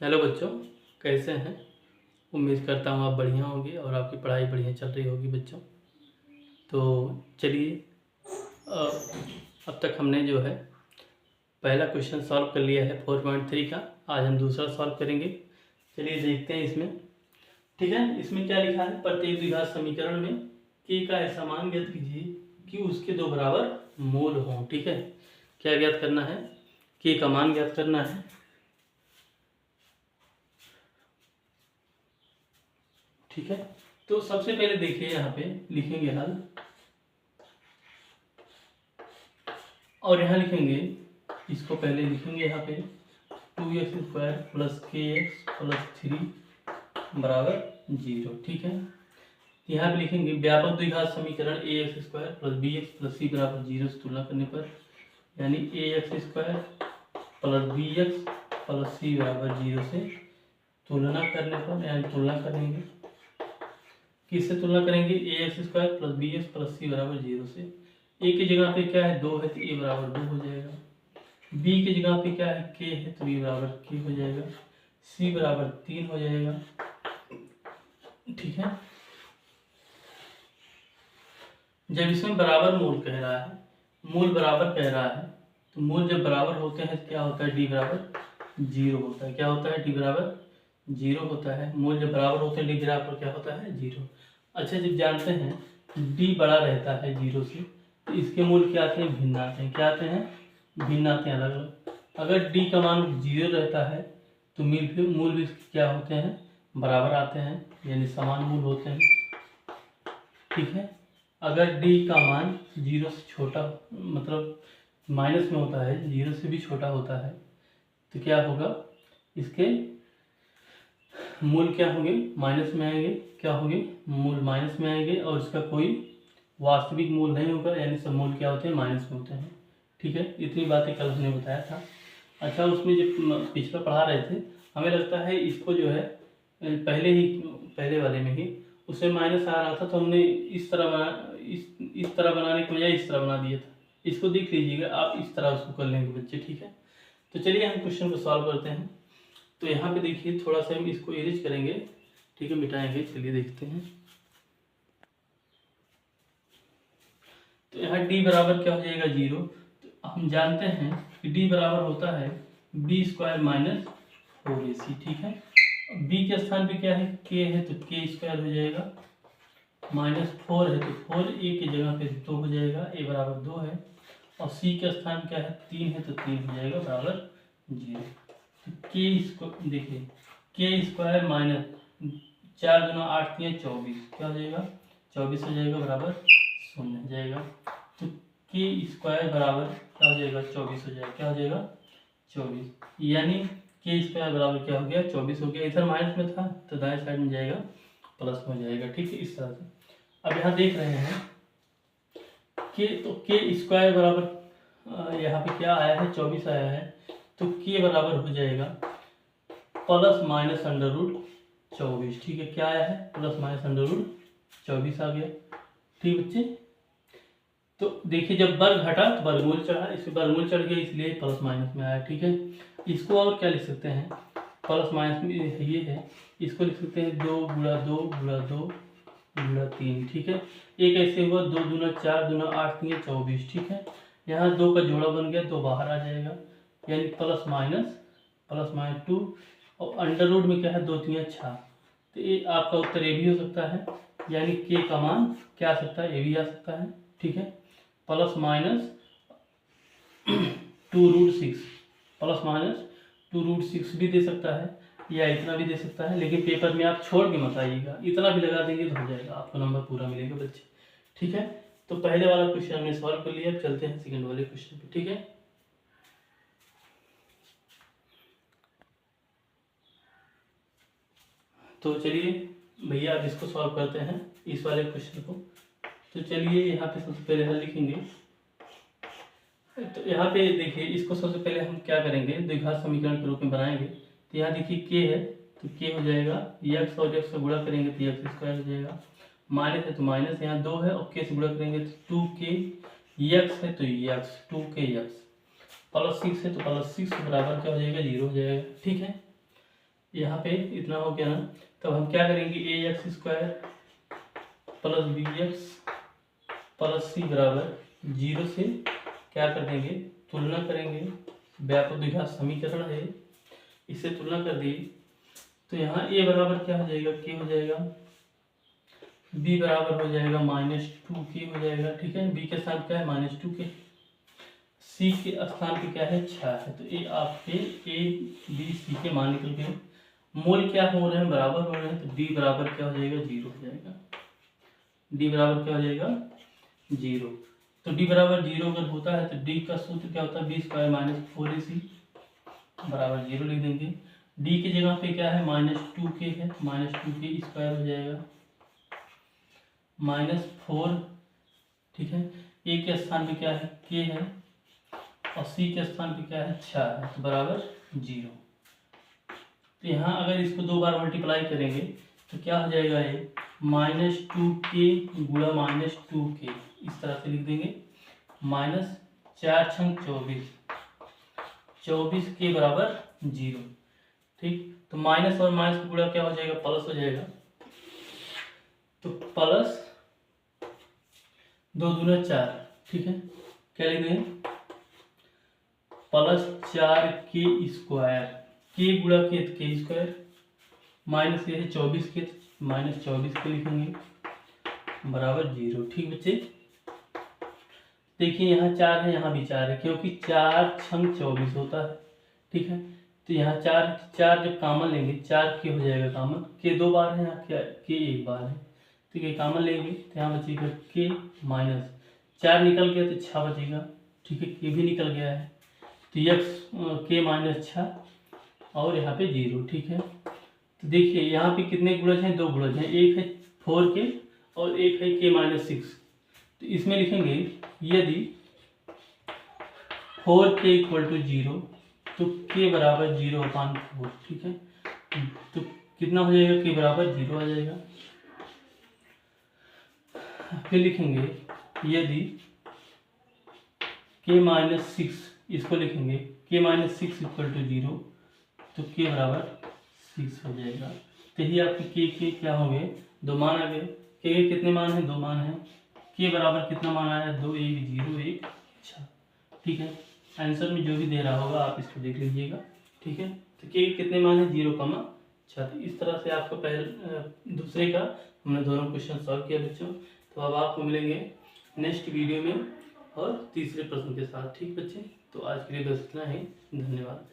Hello बच्चों, कैसे हैं। उम्मीद करता हूँ आप बढ़िया होंगे और आपकी पढ़ाई बढ़िया चल रही होगी बच्चों। तो चलिए, अब तक हमने जो है पहला क्वेश्चन सॉल्व कर लिया है 4.3 का। आज हम दूसरा सॉल्व करेंगे। चलिए देखते हैं इसमें। ठीक है, इसमें क्या लिखा है, प्रत्येक द्विघात समीकरण में के का ऐसा मान ज्ञात कीजिए कि उसके दो बराबर मूल हों। ठीक है, क्या ज्ञात करना है, के का मान ज्ञात करना है। ठीक है, तो सबसे पहले देखिए यहाँ पे लिखेंगे हल, और यहाँ लिखेंगे, इसको पहले लिखेंगे यहाँ पे 2x² प्लस kx प्लस 3 बराबर 0। ठीक है, यहाँ पे लिखेंगे व्यापक द्विघात समीकरण ax² plus bx plus c बराबर 0 से तुलना करने पर, यानी ax² plus bx plus c बराबर 0 से तुलना करने पर, यानी तुलना करेंगे, किससे तुलना करेंगे, ax² plus bx plus c बराबर 0 से। a की जगह पे क्या है, 2 है तो a बराबर 2 हो जाएगा। b की जगह पे क्या है, k है तो b बराबर k हो जाएगा। c बराबर 3 हो जाएगा। ठीक है, जब इसमें बराबर मूल कह रहा है, मूल बराबर कह रहा है, तो मूल जब बराबर होते हैं तो क्या होता है, d बराबर 0 होता है। क्या होता है, d बराबर 0 होता है। मूल जब बराबर होते हैं d बराबर क्या होता है, 0। अच्छा, जब जानते हैं d बड़ा रहता है 0 से, तो इसके मूल क्या आते हैं, भिन्न आते हैं। क्या आते हैं, भिन्न आते हैं, अलग अलग। अगर d का मान 0 रहता है तो मूल भी क्या होते हैं, बराबर आते हैं, यानी समान मूल होते हैं। ठीक है, अगर d का मान 0 से छोटा, मतलब माइनस में होता है, 0 से भी छोटा होता है, तो क्या होगा, इसके मूल क्या होंगे, माइनस में आएंगे। क्या होंगे, मूल माइनस में आएंगे, और इसका कोई वास्तविक मूल नहीं होगा, यानी सब मूल क्या होते हैं, माइनस में होते हैं। ठीक है, इतनी बातें कल हमने बताया था। अच्छा, उसमें जब पिछला पढ़ा रहे थे, हमें लगता है इसको जो है पहले वाले में ही उसमें माइनस आ रहा था, तो हमने इस तरह बनाने के बजाय इस तरह बना दिया था। इसको देख लीजिएगा आप, इस तरह उसको कर लेंगे बच्चे। ठीक है, तो चलिए हम क्वेश्चन को सॉल्व करते हैं। तो यहाँ पे देखिए, थोड़ा सा हम इसको इरेज करेंगे। ठीक है, मिटाएंगे। चलिए देखते हैं। तो यहाँ d बराबर क्या हो जाएगा, 0। तो हम जानते हैं कि d बराबर होता है b² माइनस 4ac। ठीक है, b के स्थान पे क्या है, k है तो k² हो जाएगा, माइनस 4 है तो 4a की जगह पे 2 हो जाएगा, a बराबर 2 है, और c के स्थान क्या है, 3 है तो 3 हो जाएगा, बराबर 0। तो k इसको देखिए, k² माइनस 4 गुना 8 3 24, क्या हो जाएगा, 24 हो जाएगा, बराबर 0 हो जाएगा। तो k² बराबर क्या हो जाएगा, 24 हो जाएगा। क्या हो जाएगा, 24, यानी k² बराबर क्या हो गया, 24 हो गया। इधर माइनस में था तो दाएं साइड में जाएगा, प्लस में हो जाएगा। ठीक है, इस तरह से। अब यहाँ देख रहे हैं k, तो k² बराबर यहाँ पे क्या आया है, 24 आया है, तो k बराबर हो जाएगा प्लस माइनस अंडर रूट 24। ठीक है, क्या आया है, प्लस माइनस अंडर रूट 24 आ गया। ठीक बच्चे, तो देखिए जब वर्ग घटा तो वर्गमूल चढ़ा, इसमें वर्गमूल चढ़ गया, इसलिए प्लस माइनस में आया। ठीक है, इसको और क्या लिख सकते हैं, प्लस माइनस में ये है, इसको लिख सकते हैं 2 गुणा 2 गुणा 2 गुणा 3। ठीक है, एक ऐसे हुआ 2 दूना 4 दूना 8 3 24। ठीक है, यहाँ 2 का जोड़ा बन गया, 2 बाहर आ जाएगा, यानी प्लस माइनस 2, और अंडर रूट में क्या है, 2 3 6। तो ये आपका उत्तर ए भी हो सकता है, यानी के का मान क्या आ सकता है, ए भी आ सकता है। ठीक है, प्लस माइनस 2√6, प्लस माइनस 2√6 भी दे सकता है, या इतना भी दे सकता है, लेकिन पेपर में आप छोड़ के मत आइएगा, इतना भी लगा देंगे तो हो जाएगा, आपको नंबर पूरा मिलेगा बच्चे। ठीक है, तो पहले वाला क्वेश्चन हमने सॉल्व कर लिया, चलते हैं सेकंड वाले क्वेश्चन पे। ठीक है, तो चलिए भैया अब इसको सॉल्व करते हैं, इस वाले क्वेश्चन को। तो चलिए यहाँ पे सबसे पहले हल लिखेंगे। तो यहाँ पे देखिए, इसको सबसे पहले हम क्या करेंगे, द्विघात समीकरण के रूप में बनाएंगे। तो यहाँ देखिए k है तो k हो जाएगा, x और x से गुणा करेंगे तो x² हो जाएगा, माइनस है तो माइनस, यहाँ 2 है और k से गुणा करेंगे तो 2k, x है तो x 2kx, प्लस 6 है तो प्लस 6 के बराबर क्या हो जाएगा, 0 हो जाएगा। ठीक है, यहाँ पे इतना हो गया ना, तब हम क्या करेंगे, A X square plus B X plus C बराबर 0 से क्या कर देंगे, तुलना करेंगे। व्यापक द्विघात समीकरण है, इससे तुलना कर दी तो यहाँ ए बराबर क्या हो जाएगा, के हो जाएगा, बी बराबर हो जाएगा -2k हो जाएगा। ठीक है, बी के साथ क्या है -2k, सी के स्थान पे क्या है 6 है, तो ये आपके ए बी सी के मान निकल गए। मोल क्या हो रहे हैं, बराबर हो रहे हैं, तो डी बराबर क्या हो जाएगा, 0 हो जाएगा। डी बराबर क्या हो जाएगा, 0। तो डी बराबर 0 अगर होता है तो डी का सूत्र क्या होता है, बी स्क्वायर -4ac बराबर 0 लिख देंगे। डी की जगह पे क्या है, -2k है, -2k स्क्वायर हो जाएगा -4। ठीक है, ए के स्थान पे क्या है, के है, और सी के स्थान पे क्या है 6 है, तो बराबर 0। तो यहाँ अगर इसको 2 बार मल्टीप्लाई करेंगे तो क्या हो जाएगा, ये -2k गुणा -2k इस तरह से लिख देंगे, -4 छंग 24 के बराबर 0। ठीक, तो माइनस और माइनस का गुणा क्या हो जाएगा, प्लस हो जाएगा, तो प्लस 2 दूना 4। ठीक है, क्या लिख देंगे, +4k स्क्वायर, के गुणा के स्क्वायर, माइनस ये है 24 के, -24 के लिखेंगे बराबर 0। ठीक बच्चे, देखिए यहाँ 4 है, यहाँ भी 4 है, क्योंकि 4 छंग 24 होता है। ठीक है, तो यहाँ 4 जब कॉमन लेंगे 4 के हो जाएगा कॉमन, के 2 बार है, यहाँ के 1 बार है, ठीक है, कॉमन लेंगे तो यहाँ बचेगा के माइनस 4 निकल गया तो 6 बचेगा। ठीक है, के भी निकल गया है, तो यक्स के -6 और यहाँ पे 0। ठीक है, तो देखिए यहाँ पे कितने गुणज हैं, 2 गुणज हैं, एक है 4 के और एक है के -6। तो इसमें लिखेंगे यदि 4k = 0 तो k बराबर 0/4। ठीक है, तो कितना हो जाएगा, k बराबर 0 आ जाएगा। फिर लिखेंगे यदि k -6, इसको लिखेंगे k -6 = 0 तो k बराबर 6 हो जाएगा। तो यही आपके के क्या हो गए, 2 मान आ गए। के कितने मान हैं, 2 मान हैं। के बराबर कितना मान आया, 2 1 0 1 6। ठीक है, आंसर में जो भी दे रहा होगा आप इसको देख लीजिएगा। ठीक है, तो के कितने मान है, 0,6। तो इस तरह से आपको दूसरे का हमने दोनों क्वेश्चन सॉल्व किया बच्चों। तो अब आपको मिलेंगे नेक्स्ट वीडियो में और तीसरे प्रश्न के साथ। ठीक बच्चे, तो आज के लिए बस इतना ही, धन्यवाद।